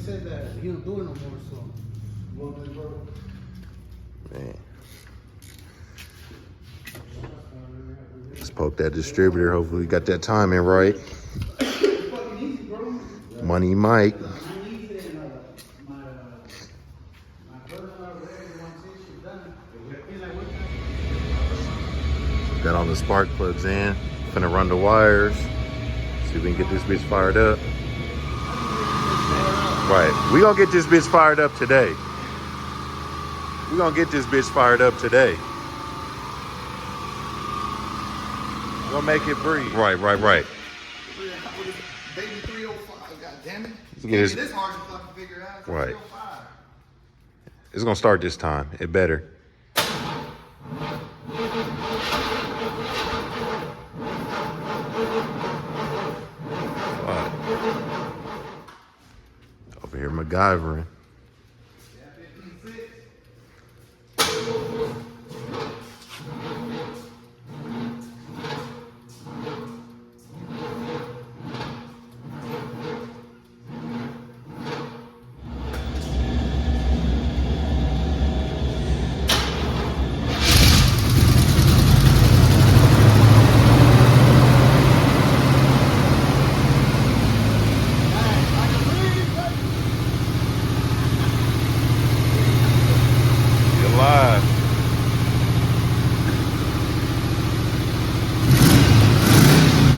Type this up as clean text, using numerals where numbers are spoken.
said that he don't do it no more, so. Man. Let's poke that distributor. Hopefully we got that timing right. Money Mike. Got all the spark plugs in. Finna run the wires. See if we can get this bitch fired up. Right. We gonna get this bitch fired up today. We gonna get this bitch fired up today. We'll make it breathe. Right. Baby 305, god damn it. This hard to fucking figure out. Right. 305. It's gonna start this time. It better. Over here MacGyvering.